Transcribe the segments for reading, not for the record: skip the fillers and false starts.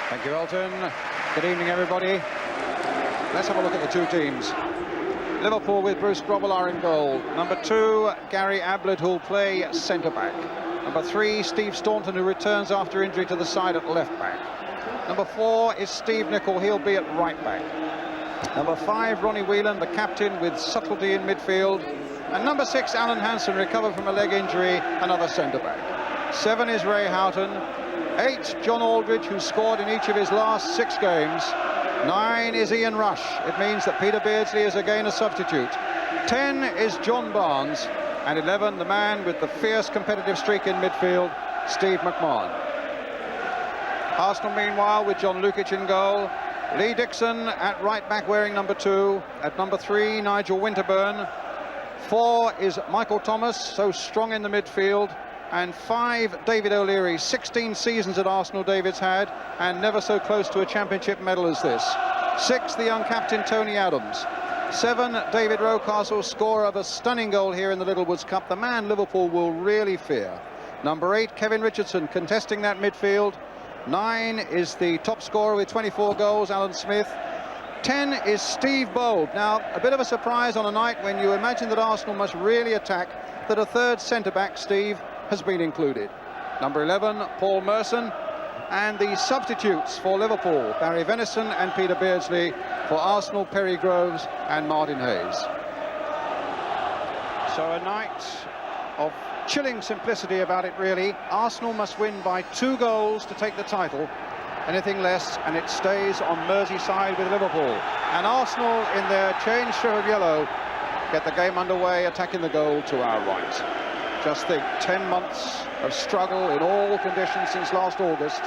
Thank you, Elton. Good evening, everybody. Let's have a look at the two teams. Liverpool with Bruce Grobbelaar in goal. Number 2, Gary Ablett, who'll play centre-back. Number 3, Steve Staunton, who returns after injury to the side at left-back. Number 4 is Steve Nicol, he'll be at right-back. Number 5, Ronnie Whelan, the captain, with subtlety in midfield. And number 6, Alan Hansen, recovered from a leg injury, another centre-back. 7 is Ray Houghton. 8, John Aldridge, who scored in each of his last 6 games. 9 is Ian Rush. It means that Peter Beardsley is again a substitute. 10 is John Barnes. And 11, the man with the fierce competitive streak in midfield, Steve McMahon. Arsenal, meanwhile, with John Lukic in goal. Lee Dixon at right-back wearing number 2. At number 3, Nigel Winterburn. 4 is Michael Thomas, so strong in the midfield. And 5, David O'Leary. 16 seasons at Arsenal David's had, and never so close to a championship medal as this. 6, the young captain Tony Adams. 7, David Rocastle, scorer of a stunning goal here in the Littlewoods Cup, the man Liverpool will really fear. Number 8, Kevin Richardson, contesting that midfield. 9 is the top scorer with 24 goals, Alan Smith. 10 is Steve Bold. Now, a bit of a surprise on a night when you imagine that Arsenal must really attack, that a third centre-back, Steve, has been included. Number 11, Paul Merson. And the substitutes for Liverpool, Barry Venison and Peter Beardsley. For Arsenal, Perry Groves and Martin Hayes. So a night of chilling simplicity about it, really. Arsenal must win by 2 goals to take the title. Anything less, and it stays on Merseyside with Liverpool. And Arsenal, in their changed shirt of yellow, get the game underway, attacking the goal to our right. Just think, 10 months of struggle in all conditions since last August.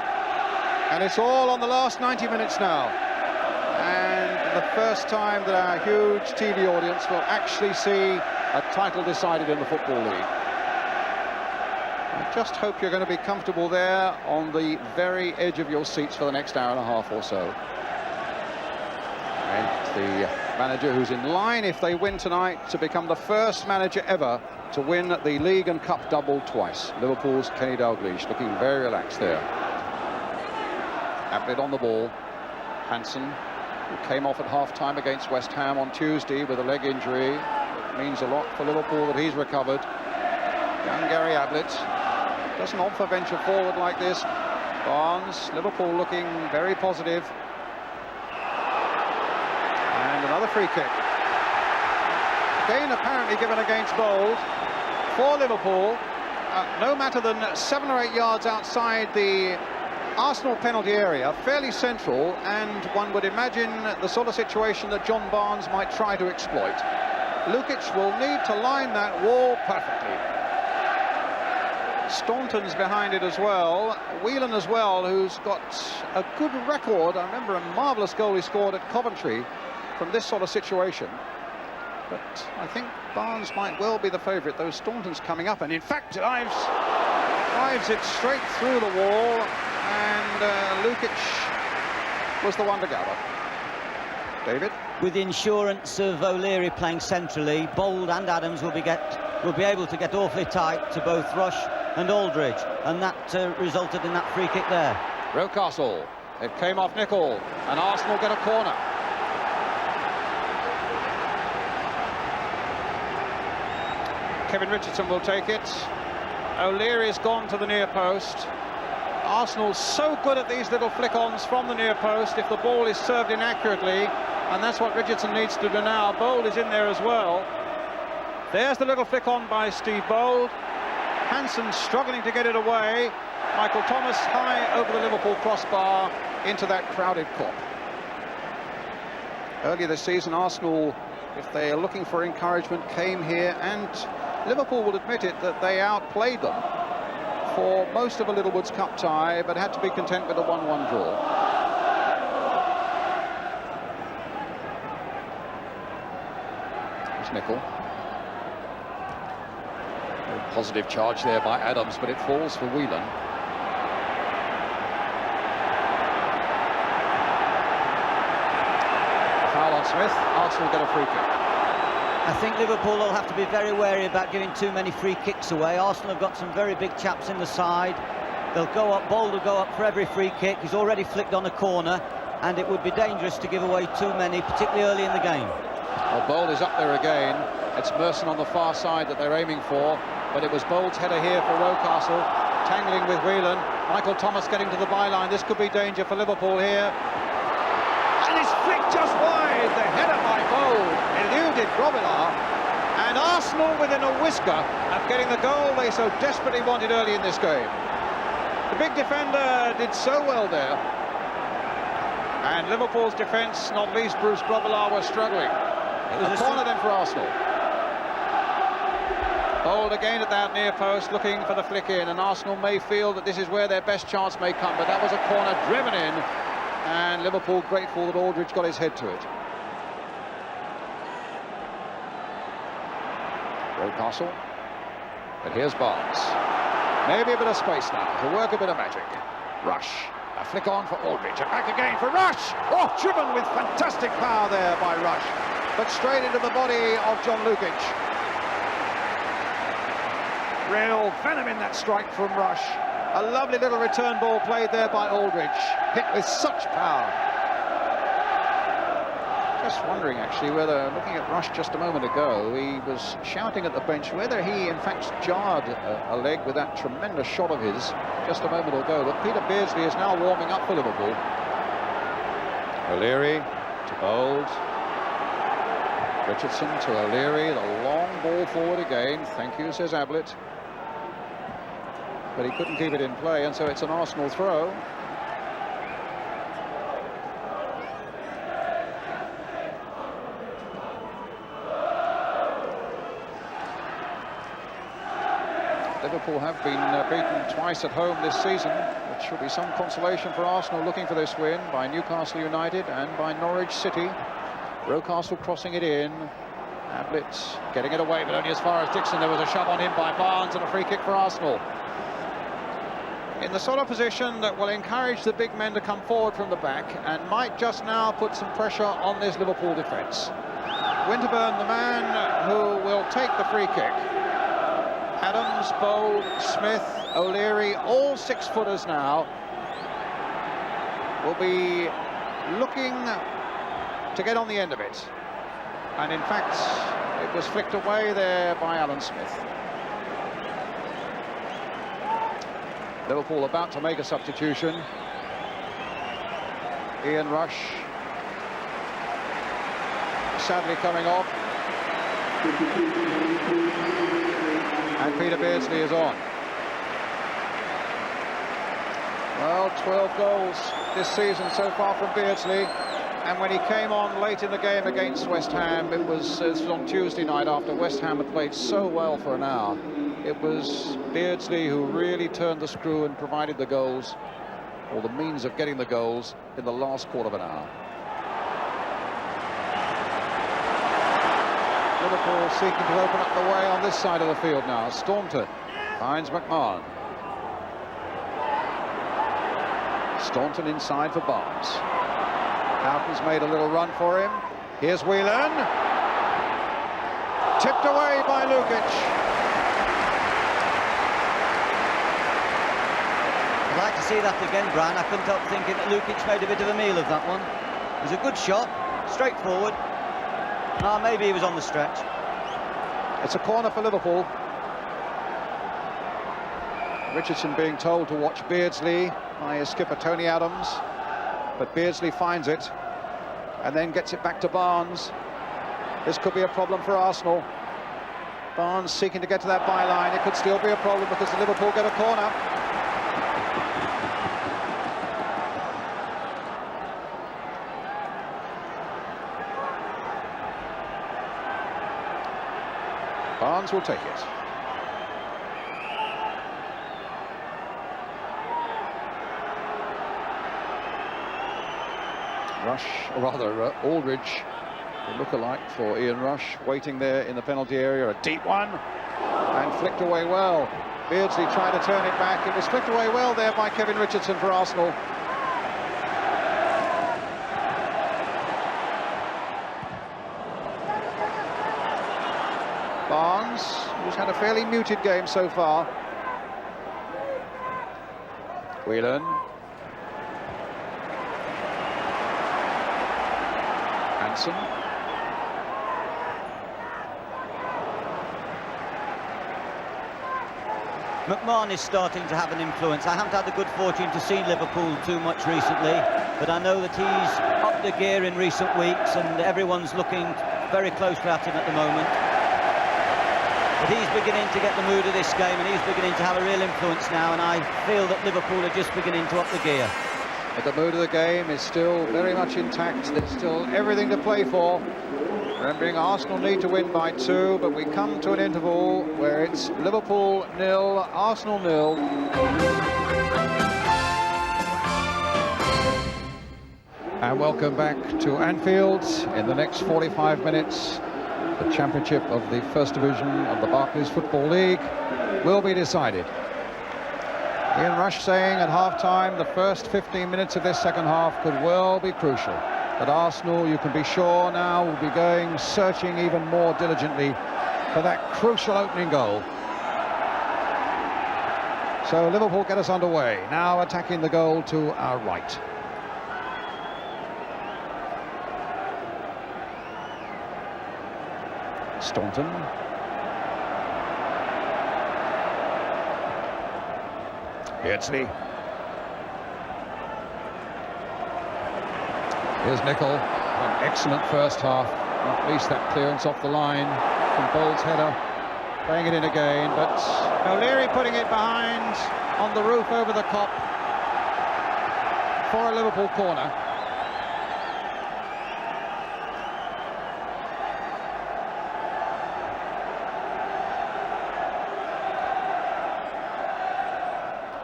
And it's all on the last 90 minutes now. And the first time that our huge TV audience will actually see a title decided in the Football League. I just hope you're going to be comfortable there on the very edge of your seats for the next hour and a half or so. And the manager who's in line, if they win tonight, to become the first manager ever to win the league and cup double twice. Liverpool's Kenny Dalglish looking very relaxed there. Ablett on the ball. Hansen, who came off at half-time against West Ham on Tuesday with a leg injury. It means a lot for Liverpool that he's recovered. Young Gary Ablett doesn't often venture forward like this. Barnes, Liverpool looking very positive. And another free kick. Again, apparently given against Bold for Liverpool, no matter than 7 or 8 yards outside the Arsenal penalty area, fairly central, and one would imagine the sort of situation that John Barnes might try to exploit. Lukic will need to line that wall perfectly. Staunton's behind it as well. Whelan as well, who's got a good record. I remember a marvellous goal he scored at Coventry from this sort of situation. But I think Barnes might well be the favourite, though Staunton's coming up, and in fact drives it straight through the wall, and Lukic was the one to gather. David? With the insurance of O'Leary playing centrally, Bold and Adams will be able to get awfully tight to both Rush and Aldridge, and that resulted in that free kick there. Rocastle, it came off Nicol, and Arsenal get a corner. Kevin Richardson will take it. O'Leary's gone to the near post. Arsenal's so good at these little flick-ons from the near post if the ball is served inaccurately, and that's what Richardson needs to do now. Bold is in there as well. There's the little flick-on by Steve Bold. Hansen struggling to get it away. Michael Thomas high over the Liverpool crossbar into that crowded Kop. Earlier this season, Arsenal, if they are looking for encouragement, came here, and Liverpool will admit it, that they outplayed them for most of a Littlewoods Cup tie, but had to be content with a 1-1 draw. There's Nicol. Very positive charge there by Adams, but it falls for Whelan. Foul on Smith. Arsenal get a free kick. I think Liverpool will have to be very wary about giving too many free kicks away. Arsenal have got some very big chaps in the side. They'll go up, Bold will go up for every free kick. He's already flicked on a corner, and it would be dangerous to give away too many, particularly early in the game. Well, Bold is up there again. It's Merson on the far side that they're aiming for, but it was Bold's header here for Rocastle, tangling with Whelan. Michael Thomas getting to the byline. This could be danger for Liverpool here. And it's flicked just wide. The header by Bold eluded Grobbelaar, and Arsenal within a whisker of getting the goal they so desperately wanted early in this game. The big defender did so well there, and Liverpool's defence, not least Bruce Grobbelaar, was struggling. It was a corner then for Arsenal. Bold again at that near post, looking for the flick in, and Arsenal may feel that this is where their best chance may come, but that was a corner driven in, and Liverpool grateful that Aldridge got his head to it. Rocastle, but here's Barnes. Maybe a bit of space now to work a bit of magic. Rush, a flick on for Aldridge, and back again for Rush. Oh, driven with fantastic power there by Rush, but straight into the body of John Lukic. Real venom in that strike from Rush. A lovely little return ball played there by Aldridge, hit with such power. Just wondering, actually, whether, looking at Rush just a moment ago, he was shouting at the bench whether he, in fact, jarred a leg with that tremendous shot of his just a moment ago. But Peter Beardsley is now warming up for Liverpool. O'Leary to Bold. Richardson to O'Leary. The long ball forward again. Thank you, says Ablett. But he couldn't keep it in play, and so it's an Arsenal throw. Liverpool have been beaten twice at home this season, which will be some consolation for Arsenal, looking for this win by Newcastle United and by Norwich City. Rocastle crossing it in. Ablett getting it away, but only as far as Dixon. There was a shove on him by Barnes, and a free kick for Arsenal. In the sort of position that will encourage the big men to come forward from the back and might just now put some pressure on this Liverpool defence. Winterburn, the man who will take the free kick. Adams, Bold, Smith, O'Leary, all six-footers now, will be looking to get on the end of it. And in fact, it was flicked away there by Alan Smith. Liverpool about to make a substitution. Ian Rush sadly coming off. And Peter Beardsley is on. Well, 12 goals this season so far from Beardsley. And when he came on late in the game against West Ham, it was on Tuesday night after West Ham had played so well for an hour. It was Beardsley who really turned the screw and provided the goals, or the means of getting the goals, in the last quarter of an hour. Liverpool seeking to open up the way on this side of the field now. Staunton finds McMahon. Staunton inside for Barnes. Houghton's made a little run for him. Here's Whelan. Tipped away by Lukic. I'd like to see that again, Brian. I couldn't help thinking that Lukic made a bit of a meal of that one. It was a good shot, straightforward. Maybe he was on the stretch. It's a corner for Liverpool. Richardson being told to watch Beardsley by his skipper Tony Adams, but Beardsley finds it and then gets it back to Barnes. This could be a problem for Arsenal. Barnes seeking to get to that byline. It could still be a problem because Liverpool get a corner. Barnes will take it. Rush, or rather Aldridge, the look-alike for Ian Rush, waiting there in the penalty area. A deep one, and flicked away well. Beardsley tried to turn it back. It was flicked away well there by Kevin Richardson for Arsenal. Barnes, who's had a fairly muted game so far. Whelan. Hansen. McMahon is starting to have an influence. I haven't had the good fortune to see Liverpool too much recently, but I know that he's upped the gear in recent weeks and everyone's looking very closely at him at the moment. But he's beginning to get the mood of this game and he's beginning to have a real influence now, and I feel that Liverpool are just beginning to up the gear. But the mood of the game is still very much intact. There's still everything to play for. Remembering Arsenal need to win by 2, but we come to an interval where it's Liverpool 0, Arsenal 0. And welcome back to Anfield. In the next 45 minutes, the championship of the First Division of the Barclays Football League will be decided. Ian Rush saying at half-time the first 15 minutes of this second half could well be crucial. But Arsenal, you can be sure now, will be going searching even more diligently for that crucial opening goal. So Liverpool get us underway, now attacking the goal to our right. Staunton. Beardsley. Here's Nicol, an excellent first half, not least that clearance off the line from Bowles' header, playing it in again, but O'Leary putting it behind on the roof over the Kop for a Liverpool corner.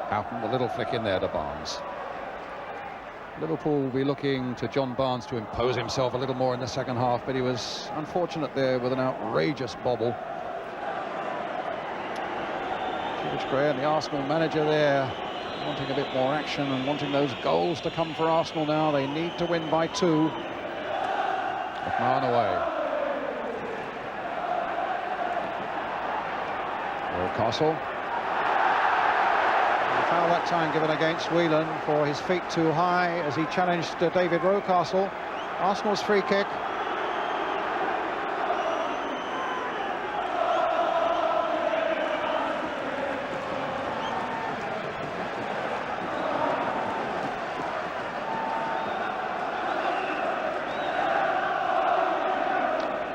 Houghton, a little flick in there to Barnes. Liverpool will be looking to John Barnes to impose himself a little more in the second half, but he was unfortunate there with an outrageous bobble. George Graham, the Arsenal manager there, wanting a bit more action and wanting those goals to come for Arsenal now. They need to win by 2. McMahon away. Castle. Foul that time given against Whelan for his feet too high as he challenged David Rocastle. Arsenal's free kick.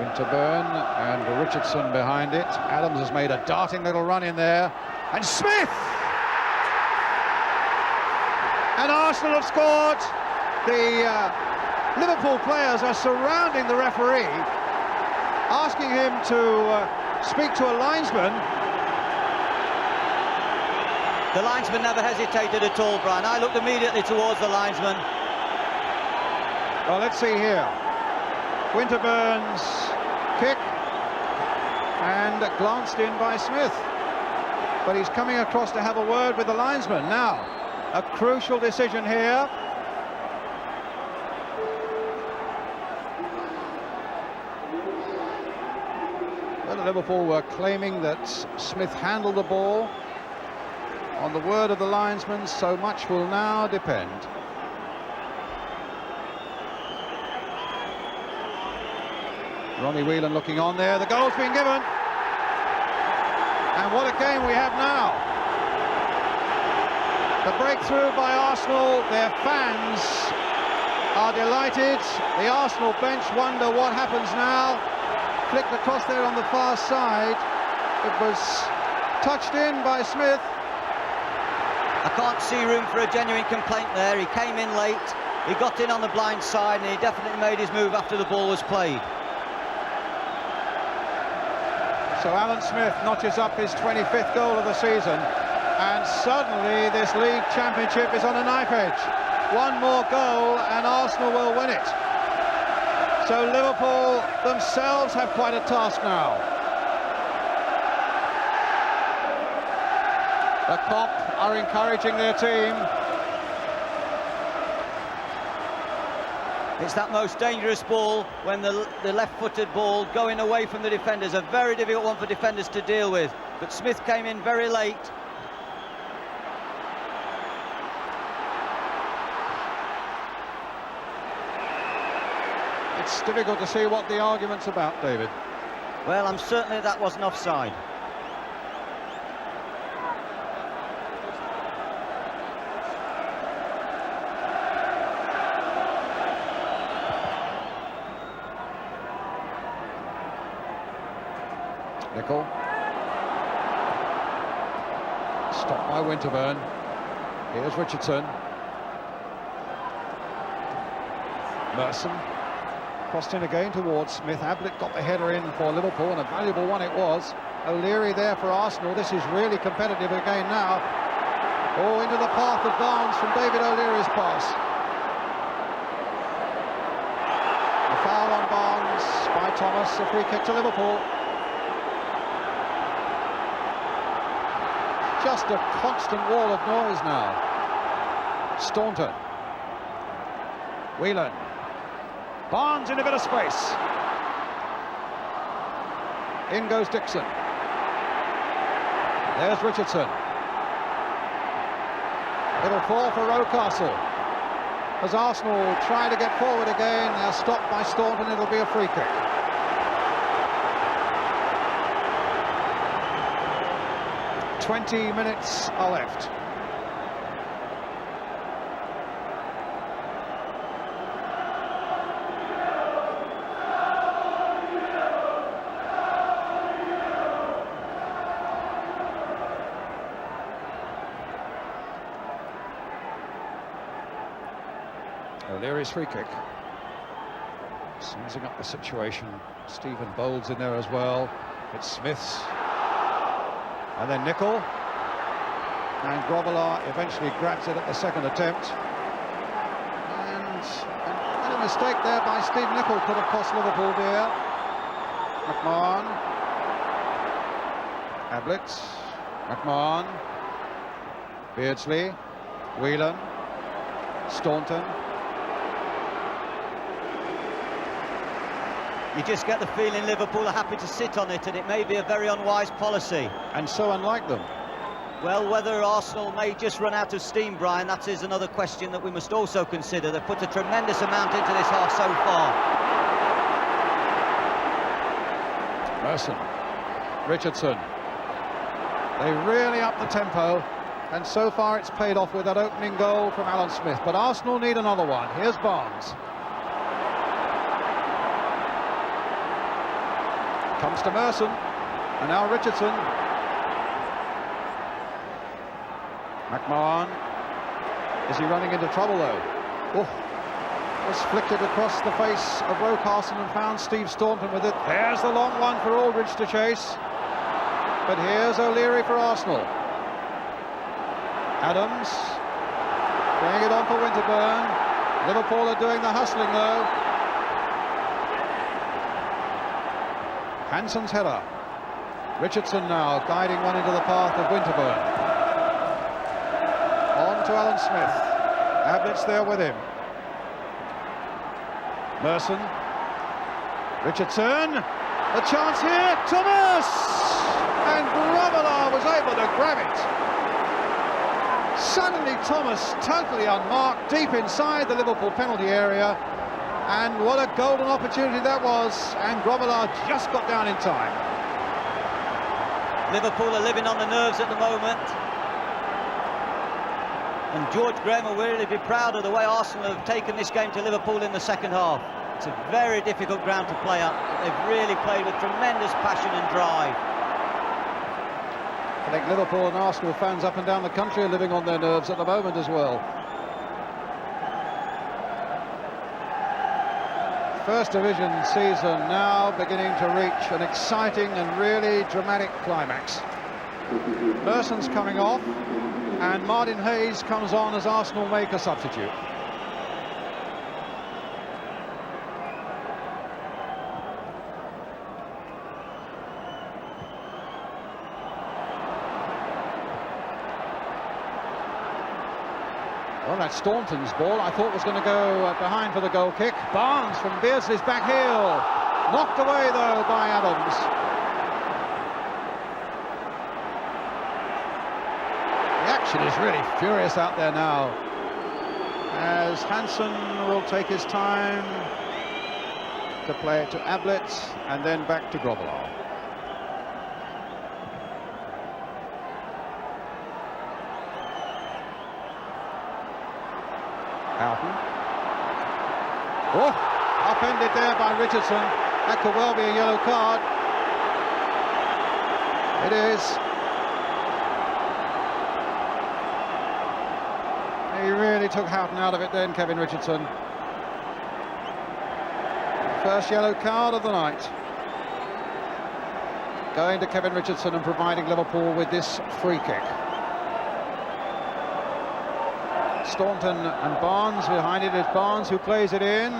Winterburn and Richardson behind it. Adams has made a darting little run in there. And Smith! And Arsenal have scored. The Liverpool players are surrounding the referee, asking him to speak to a linesman. The linesman never hesitated at all, Brian. I looked immediately towards the linesman. Well, let's see here. Winterburn's kick and glanced in by Smith. But he's coming across to have a word with the linesman now. A crucial decision here. Well, Liverpool were claiming that Smith handled the ball. On the word of the linesman, so much will now depend. Ronnie Whelan looking on there. The goal's been given. And what a game we have now. The breakthrough by Arsenal, their fans are delighted. The Arsenal bench wonder what happens now. Flicked across there on the far side. It was touched in by Smith. I can't see room for a genuine complaint there. He came in late, he got in on the blind side, and he definitely made his move after the ball was played. So Alan Smith notches up his 25th goal of the season. And suddenly this league championship is on a knife edge. One more goal and Arsenal will win it. So Liverpool themselves have quite a task now. The Kop are encouraging their team. It's that most dangerous ball when the left-footed ball going away from the defenders. A very difficult one for defenders to deal with. But Smith came in very late. It's difficult to see what the argument's about, David. Well, I'm certain that wasn't offside. Nicol. Stopped by Winterburn. Here's Richardson. Merson. Crossed in again towards Smith. Ablett got the header in for Liverpool, and a valuable one it was. O'Leary there for Arsenal. This is really competitive again now. Oh, into the path of Barnes from David O'Leary's pass. A foul on Barnes by Thomas. A free kick to Liverpool. Just a constant wall of noise now. Staunton. Whelan. Barnes in a bit of space. In goes Dixon. There's Richardson. It'll fall for Rocastle. As Arsenal try to get forward again, they're stopped by Staunton. It'll be a free kick. "20 minutes are left. O'Leary's free kick. Sizing up the situation. Stephen Bowles in there as well. It's Smith's. And then Nicol. And Grobbelaar eventually grabs it at the second attempt. And a mistake there by Steve Nicol could have cost Liverpool dear. McMahon. Ablett. McMahon. Beardsley. Whelan. Staunton. You just get the feeling Liverpool are happy to sit on it, and it may be a very unwise policy. And so unlike them. Well, whether Arsenal may just run out of steam, Brian, that is another question that we must also consider. They've put a tremendous amount into this half so far. Merson. Richardson. They really up the tempo, and so far it's paid off with that opening goal from Alan Smith. But Arsenal need another one. Here's Barnes. Comes to Merson, and now Richardson. McMahon. Is he running into trouble though? Oh, was flicked it across the face of Rocastle and found Steve Staunton with it. There's the long one for Aldridge to chase. But here's O'Leary for Arsenal. Adams. Playing it on for Winterburn. Liverpool are doing the hustling though. Hansen's header. Richardson now guiding one into the path of Winterburn. On to Alan Smith. Ablett's there with him. Merson. Richardson. A chance here. Thomas! And Grobbelaar was able to grab it. Suddenly Thomas totally unmarked deep inside the Liverpool penalty area. And what a golden opportunity that was, and Grobbelaar just got down in time. Liverpool are living on the nerves at the moment. And George Graham will really be proud of the way Arsenal have taken this game to Liverpool in the second half. It's a very difficult ground to play at. They've really played with tremendous passion and drive. I think Liverpool and Arsenal fans up and down the country are living on their nerves at the moment as well. First Division season now beginning to reach an exciting and really dramatic climax. Merson's coming off, and Martin Hayes comes on as Arsenal make a substitute. Well, that's Staunton's ball. I thought was going to go behind for the goal kick. Barnes from Beardsley's back heel. Knocked away, though, by Adams. The action is really furious out there now, as Hansen will take his time. to play it to Ablett, and then back to Grobbelaar. Houghton. Oh, upended there by Richardson. That could well be a yellow card. It is. He really took Houghton out of it then, Kevin Richardson. First yellow card of the night. Going to Kevin Richardson and providing Liverpool with this free kick. Staunton and Barnes, behind it is Barnes who plays it in.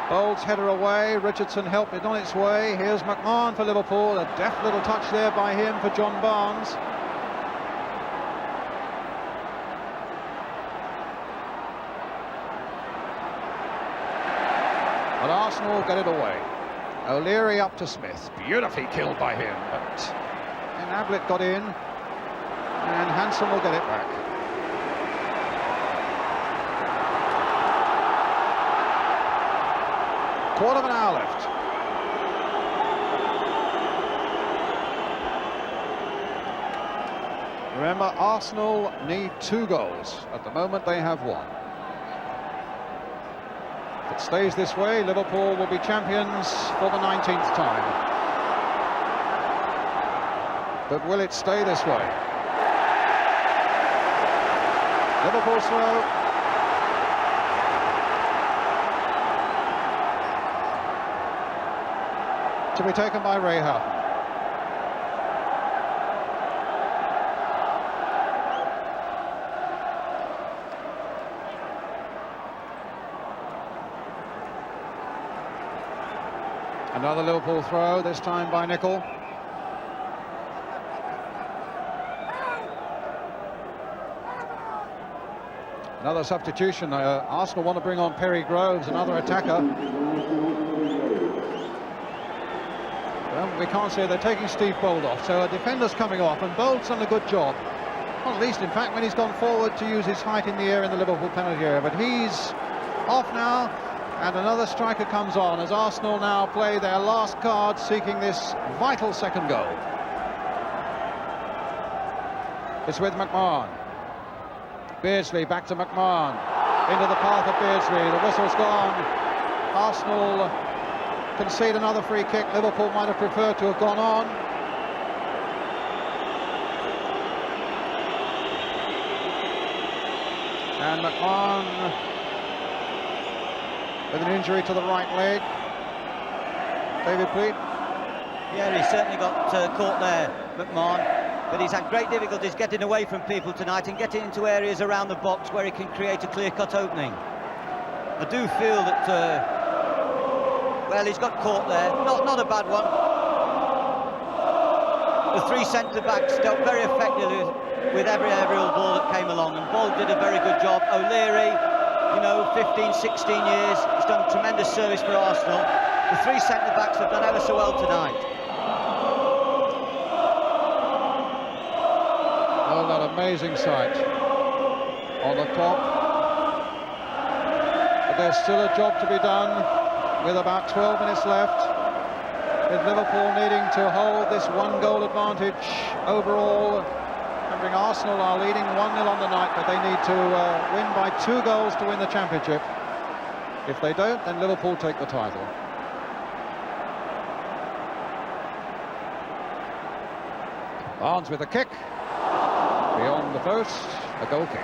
Bowles header away, Richardson helped it on its way. Here's McMahon for Liverpool, a deft little touch there by him for John Barnes. But Arsenal get it away. O'Leary up to Smith, beautifully killed by him, but then Ablett got in, and Hansen will get it back. Quarter of an hour left. Remember, Arsenal need 2 goals. At the moment, they have 1. If it stays this way, Liverpool will be champions for the 19th time. But will it stay this way? Liverpool slow. To be taken by Ray Houghton. Another Liverpool throw, this time by Nicol. Another substitution. Arsenal want to bring on Perry Groves, another attacker. Well, we can't say they're taking Steve Bold off, so a defender's coming off, and Bold's done a good job. Not least, in fact, when he's gone forward to use his height in the air in the Liverpool penalty area. But he's off now, and another striker comes on as Arsenal now play their last card, seeking this vital second goal. It's with McMahon. Beardsley back to McMahon. Into the path of Beardsley. The whistle's gone. Arsenal concede another free kick. Liverpool might have preferred to have gone on. And McMahon with an injury to the right leg. David Pleat. Yeah, he certainly got caught there, McMahon. But he's had great difficulties getting away from people tonight and getting into areas around the box where he can create a clear-cut opening. I do feel that, well, he's got caught there. Not a bad one. The 3 centre-backs dealt very effectively with every aerial ball that came along, and Bold did a very good job. O'Leary, you know, 15, 16 years, he's done tremendous service for Arsenal. The 3 centre-backs have done ever so well tonight. Oh, that amazing sight on the top. But there's still a job to be done with about 12 minutes left, with Liverpool needing to hold this 1-goal advantage overall. Remembering Arsenal are leading 1-0 on the night, but they need to win by 2 goals to win the championship. If they don't, then Liverpool take the title. Barnes with a kick. Beyond the post, a goal kick.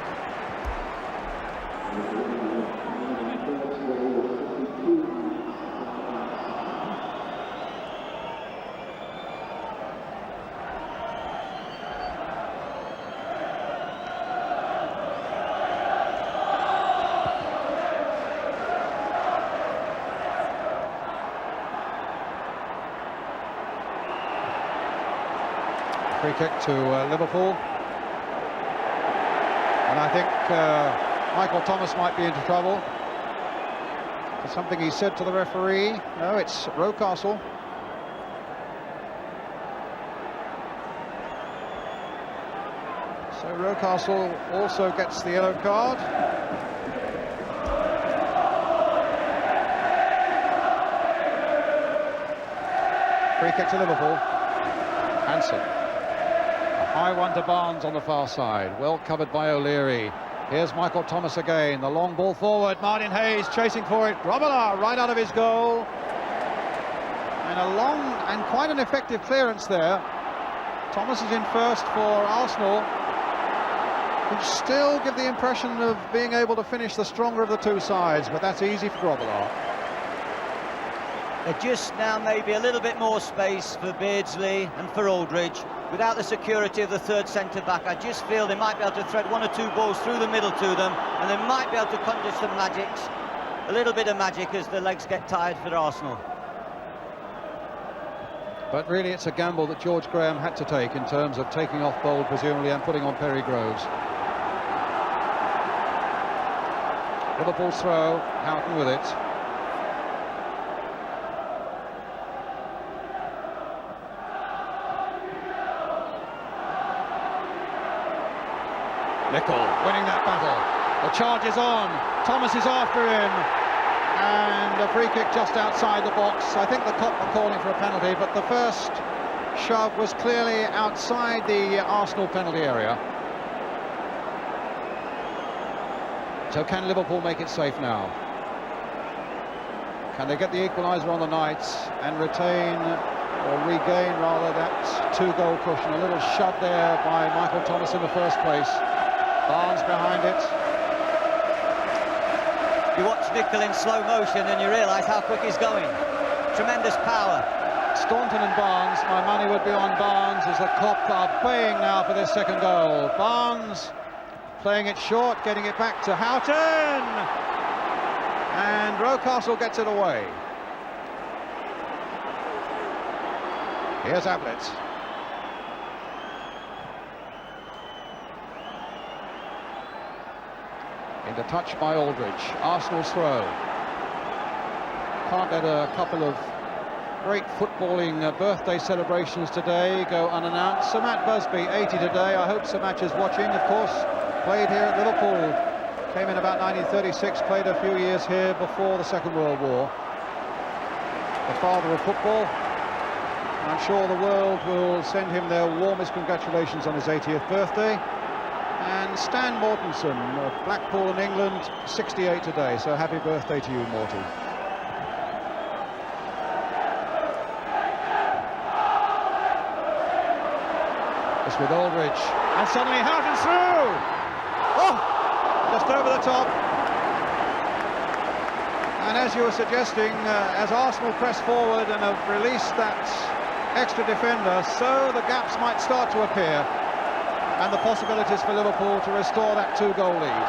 Free kick to Liverpool. And I think Michael Thomas might be into trouble for something he said to the referee. No, it's Rocastle. So Rocastle also gets the yellow card. Free kick to Liverpool. Hansen. A high one to Barnes on the far side. Well covered by O'Leary. Here's Michael Thomas again. The long ball forward. Martin Hayes chasing for it. Grobbelaar right out of his goal. And a long and quite an effective clearance there. Thomas is in first for Arsenal, which still give the impression of being able to finish the stronger of the two sides, but that's easy for Grobbelaar. Just now maybe a little bit more space for Beardsley and for Aldridge. Without the security of the third centre-back, I just feel they might be able to thread one or two balls through the middle to them, and they might be able to conjure some magics, a little bit of magic as the legs get tired for Arsenal. But really it's a gamble that George Graham had to take in terms of taking off Bold, presumably, and putting on Perry Groves. Liverpool's throw, Houghton with it. Nicol winning that battle. The charge is on. Thomas is after him. And a free kick just outside the box. I think the cop were calling for a penalty, but the first shove was clearly outside the Arsenal penalty area. So can Liverpool make it safe now? Can they get the equaliser on the night and retain, or regain rather, that two-goal cushion? A little shove there by Michael Thomas in the first place. Barnes behind it. You watch Nicol in slow motion and you realise how quick he's going. Tremendous power. Staunton and Barnes, my money would be on Barnes, as the Kop are baying now for their second goal. Barnes playing it short, getting it back to Houghton. And Rocastle gets it away. Here's Ablett. Into touch by Aldridge. Arsenal's throw. Can't let a couple of great footballing birthday celebrations today go unannounced. Sir Matt Busby, 80 today. I hope Sir Matt is watching. Of course, played here at Liverpool. Came in about 1936, played a few years here before the Second World War. The father of football. And I'm sure the world will send him their warmest congratulations on his 80th birthday. And Stan Mortensen of Blackpool in England, 68 today, so happy birthday to you, Morty. This with Aldridge, and suddenly Houghton's through! Oh, just over the top. And as you were suggesting, as Arsenal press forward and have released that extra defender, so the gaps might start to appear, and the possibilities for Liverpool to restore that two-goal lead.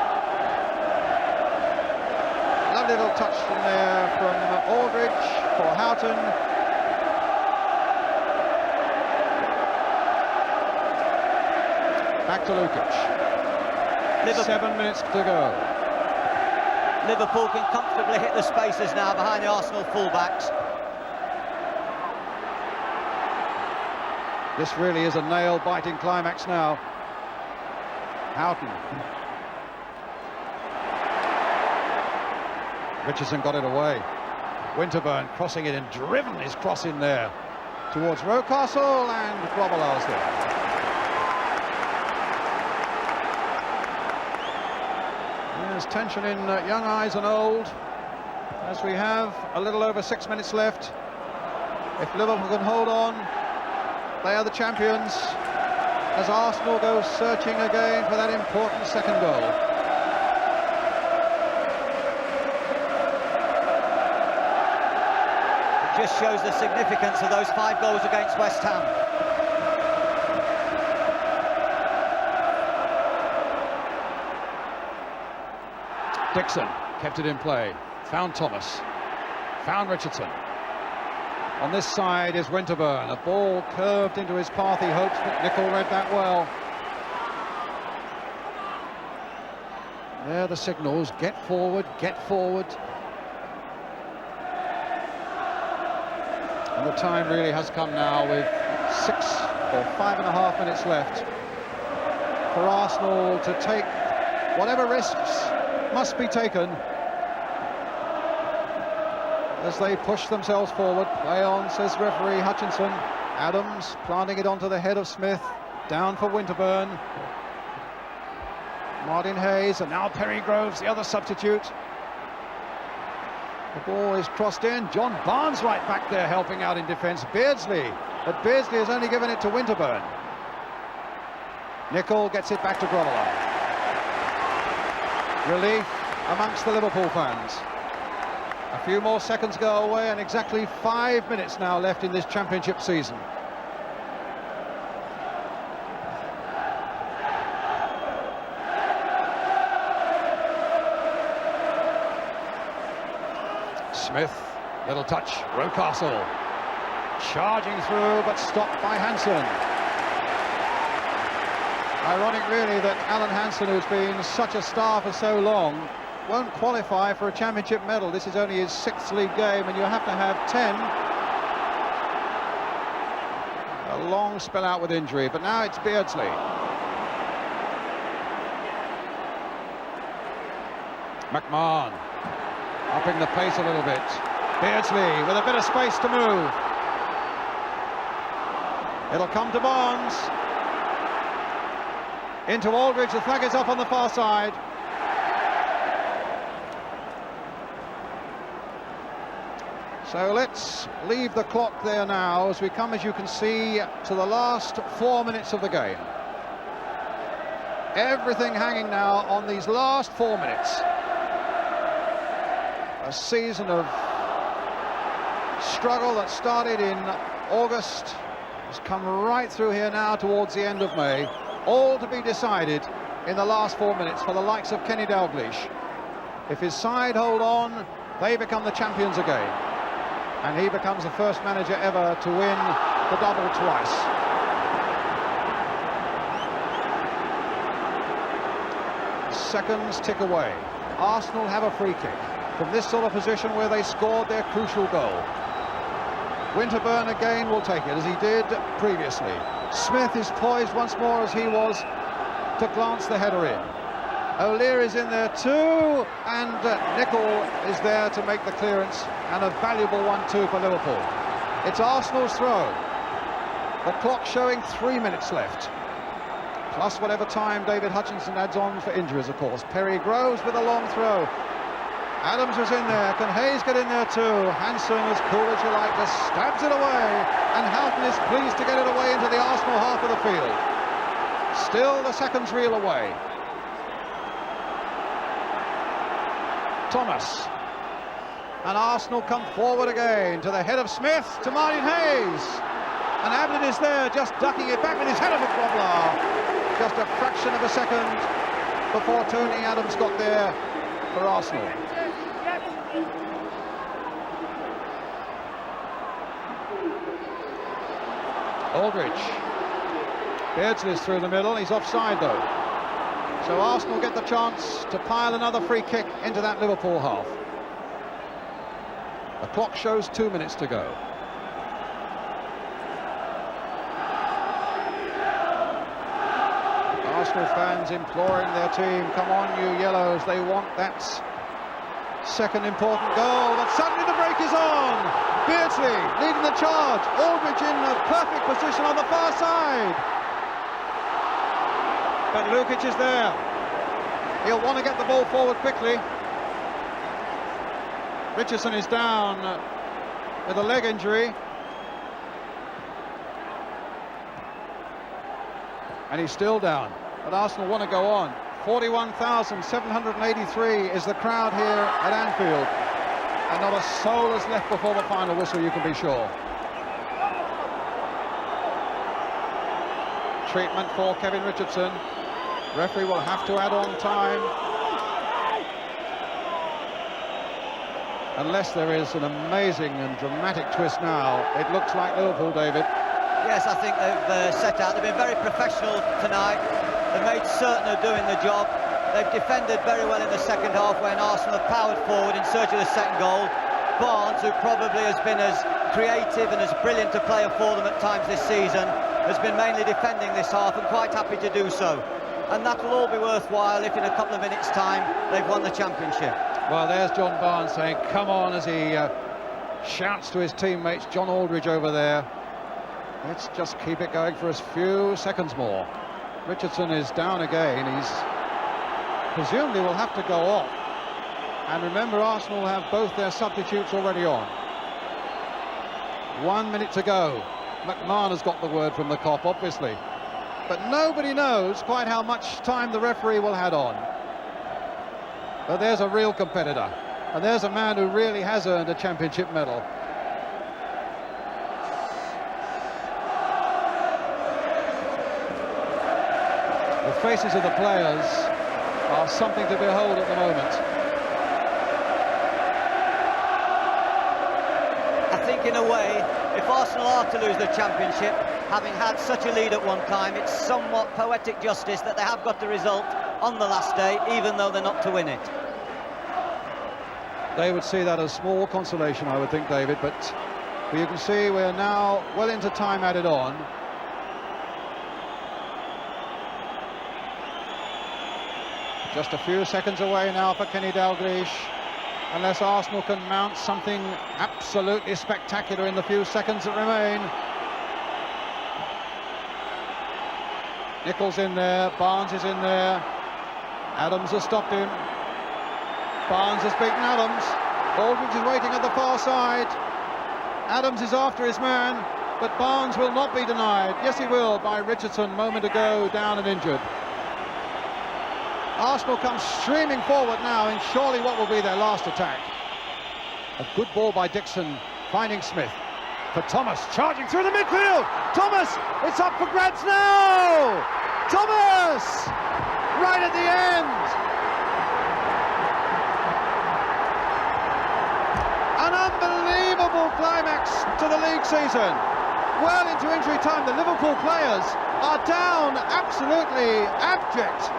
Lovely little touch from there from Aldridge for Houghton. Back to Lukic. 7 minutes to go. Liverpool can comfortably hit the spaces now behind the Arsenal fullbacks. This really is a nail-biting climax now. Houghton. Richardson got it away. Winterburn crossing it and driven his cross in there towards Rocastle, and Grobbelaar's there. There's tension in young eyes and old, as we have a little over 6 minutes left. If Liverpool can hold on, they are the champions, as Arsenal goes searching again for that important second goal. It just shows the significance of those 5 goals against West Ham. Dixon kept it in play, found Thomas, found Richardson. On this side is Winterburn, a ball curved into his path. He hopes that Nicol read that well. There are the signals, get forward, get forward. And the time really has come now, with 6 or 5.5 minutes left, for Arsenal to take whatever risks must be taken as they push themselves forward. Play on, says referee Hutchinson. Adams planting it onto the head of Smith. Down for Winterburn. Martin Hayes, and now Perry Groves, the other substitute. The ball is crossed in. John Barnes right back there helping out in defence. Beardsley, but Beardsley has only given it to Winterburn. Nicol gets it back to Grobbelaar. Relief amongst the Liverpool fans. A few more seconds go away and exactly 5 minutes now left in this championship season. Smith, little touch, Rocastle charging through but stopped by Hansen. Ironic really that Alan Hansen, who's been such a star for so long, won't qualify for a championship medal. This is only his 6th league game and you have to have 10. A long spell out with injury, but now it's Beardsley. McMahon upping the pace a little bit. Beardsley with a bit of space to move. It'll come to Barnes. Into Aldridge, the flag is up on the far side. So let's leave the clock there now as we come, as you can see, to the last 4 minutes of the game. Everything hanging now on these last 4 minutes. A season of struggle that started in August has come right through here now towards the end of May. All to be decided in the last 4 minutes for the likes of Kenny Dalglish. If his side hold on, they become the champions again. And he becomes the first manager ever to win the double twice. Seconds tick away. Arsenal have a free kick from this sort of position where they scored their crucial goal. Winterburn again will take it, as he did previously. Smith is poised once more, as he was, to glance the header in. O'Leary is in there too, and Nicol is there to make the clearance, and a valuable one too for Liverpool. It's Arsenal's throw. The clock showing 3 minutes left, plus whatever time David Hutchinson adds on for injuries, of course. Perry Groves with a long throw. Adams was in there. Can Hayes get in there too? Hansen, as cool as you like, just stabs it away, and Houghton is pleased to get it away into the Arsenal half of the field. Still the seconds reel away. Thomas, and Arsenal come forward again to the head of Smith, to Martin Hayes, and Ablett is there just ducking it back with his head of a Grobbelaar. Just a fraction of a second before Tony Adams got there for Arsenal. Aldridge, Beardsley's through the middle, he's offside though. So Arsenal get the chance to pile another free kick into that Liverpool half. The clock shows 2 minutes to go. Arsenal fans imploring their team, come on you yellows, they want that second important goal, but suddenly the break is on. Beardsley leading the charge, Aldridge in a perfect position on the far side. But Lukic is there. He'll want to get the ball forward quickly. Richardson is down with a leg injury. And he's still down. But Arsenal want to go on. 41,783 is the crowd here at Anfield. And not a soul is left before the final whistle, you can be sure. Treatment for Kevin Richardson. Referee will have to add on time. Unless there is an amazing and dramatic twist now. It looks like Liverpool, David. Yes, I think they've set out. They've been very professional tonight. They've made certain of doing the job. They've defended very well in the second half when Arsenal have powered forward in search of the second goal. Barnes, who probably has been as creative and as brilliant a player for them at times this season, has been mainly defending this half and quite happy to do so. And that will all be worthwhile if in a couple of minutes' time they've won the championship. Well, there's John Barnes saying, come on, as he shouts to his teammates, John Aldridge over there. Let's just keep it going for a few seconds more. Richardson is down again. He's presumably will have to go off. And remember, Arsenal have both their substitutes already on. 1 minute to go. McMahon has got the word from the cop, obviously. But nobody knows quite how much time the referee will have on. But there's a real competitor. And there's a man who really has earned a championship medal. The faces of the players are something to behold at the moment. I think in a way, if Arsenal are to lose the championship, having had such a lead at one time, it's somewhat poetic justice that they have got the result on the last day, even though they're not to win it. They would see that as small consolation, I would think, David, but you can see we're now well into time added on. Just a few seconds away now for Kenny Dalglish, unless Arsenal can mount something absolutely spectacular in the few seconds that remain. Nichols in there, Barnes is in there, Adams has stopped him. Barnes has beaten Adams. Aldridge is waiting at the far side. Adams is after his man, but Barnes will not be denied. Yes, he will, by Richardson, moment ago, down and injured. Arsenal comes streaming forward now in surely what will be their last attack. A good ball by Dixon, finding Smith. For Thomas, charging through the midfield. Thomas, it's up for grabs now! Thomas! Right at the end! An unbelievable climax to the league season. Well into injury time, the Liverpool players are down, absolutely abject.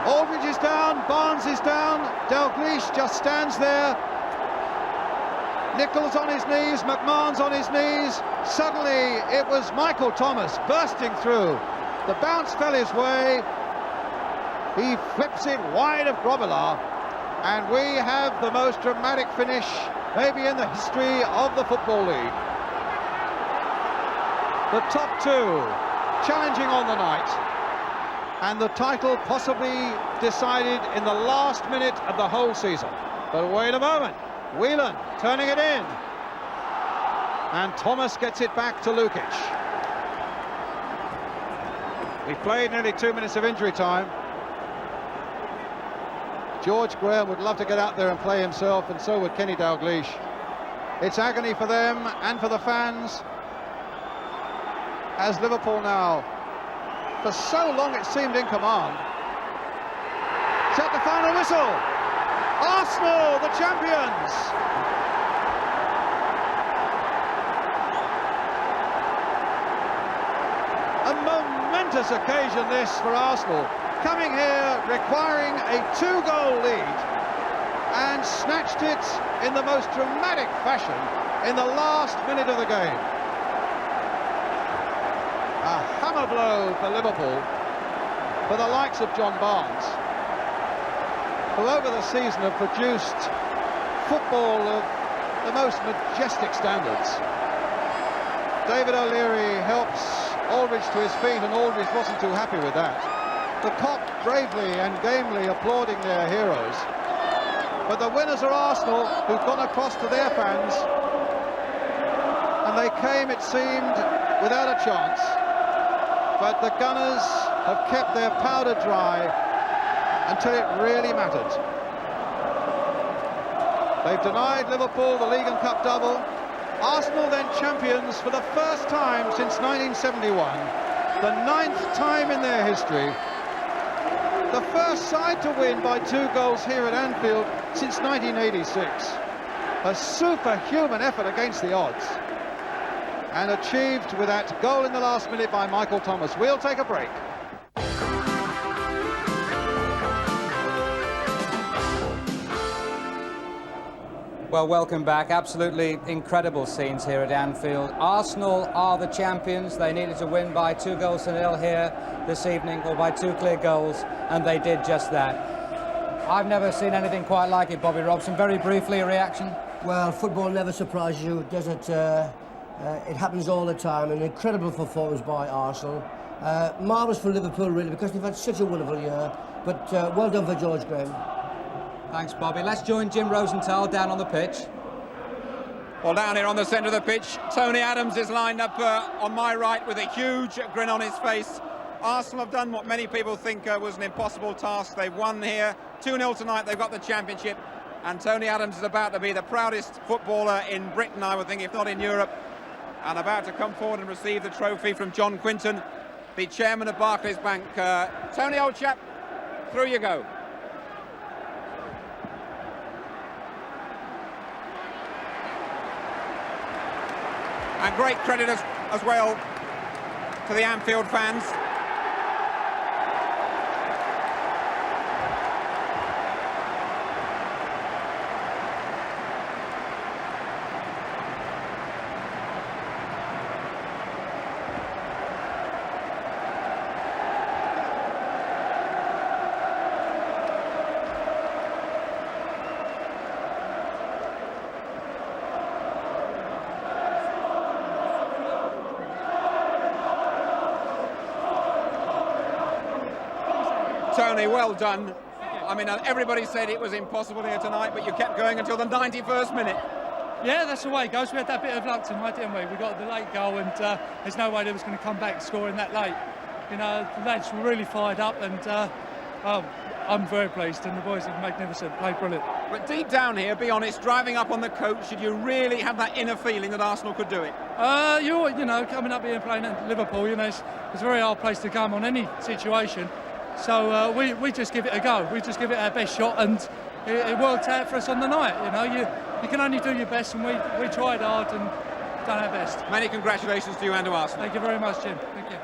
Aldridge is down, Barnes is down, Dalglish just stands there. Nichols on his knees, McMahon's on his knees. Suddenly it was Michael Thomas bursting through. The bounce fell his way. He flips it wide of Grobbelaar. And we have the most dramatic finish maybe in the history of the Football League. The top two challenging on the night, and the title possibly decided in the last minute of the whole season. But wait a moment, Whelan turning it in, and Thomas gets it back to Lukic. We played nearly 2 minutes of injury time. George Graham would love to get out there and play himself, and so would Kenny Dalglish. It's agony for them and for the fans, as Liverpool now, for so long it seemed in command. Set the final whistle. Arsenal, the champions. A momentous occasion this for Arsenal. Coming here, requiring a 2-goal lead, and snatched it in the most dramatic fashion in the last minute of the game. A hammer blow for Liverpool, for the likes of John Barnes, who over the season have produced football of the most majestic standards. David O'Leary helps Aldridge to his feet, and Aldridge wasn't too happy with that. The cop bravely and gamely applauding their heroes. But the winners are Arsenal, who've gone across to their fans. And they came, it seemed, without a chance. But the Gunners have kept their powder dry until it really mattered. They've denied Liverpool the League and Cup double. Arsenal then champions for the first time since 1971. The 9th time in their history. The first side to win by 2 goals here at Anfield since 1986. A superhuman effort against the odds, and achieved with that goal in the last minute by Michael Thomas. We'll take a break. Well, welcome back. Absolutely incredible scenes here at Anfield. Arsenal are the champions. They needed to win by 2-0 here this evening, or by 2 clear goals, and they did just that. I've never seen anything quite like it, Bobby Robson. Very briefly, a reaction? Well, football never surprises you, does it? It happens all the time. An incredible performance by Arsenal. Marvellous for Liverpool, really, because they've had such a wonderful year. But well done for George Graham. Thanks, Bobby. Let's join Jim Rosenthal down on the pitch. Well, down here on the centre of the pitch, Tony Adams is lined up on my right with a huge grin on his face. Arsenal have done what many people think was an impossible task. They've won here 2-0 tonight. They've got the championship, and Tony Adams is about to be the proudest footballer in Britain, I would think, if not in Europe, and about to come forward and receive the trophy from John Quinton, the chairman of Barclays Bank. Tony, old chap, through you go. And great credit as well to the Anfield fans. Tony, well done. I mean, everybody said it was impossible here tonight, but you kept going until the 91st minute. Yeah, that's the way it goes. We had that bit of luck tonight, didn't we? We got the late goal, and there's no way they was going to come back scoring that late. You know, the lads were really fired up, and I'm very pleased, and the boys are magnificent. Played brilliant. But deep down here, be honest, driving up on the coach, did you really have that inner feeling that Arsenal could do it? You know, coming up here and playing at Liverpool, you know, it's a very hard place to come on any situation. So we just give it a go. We just give it our best shot, and it worked out for us on the night. You know, you can only do your best, and we tried hard and done our best. Many congratulations to you and to Arsenal. Thank you very much, Jim. Thank you.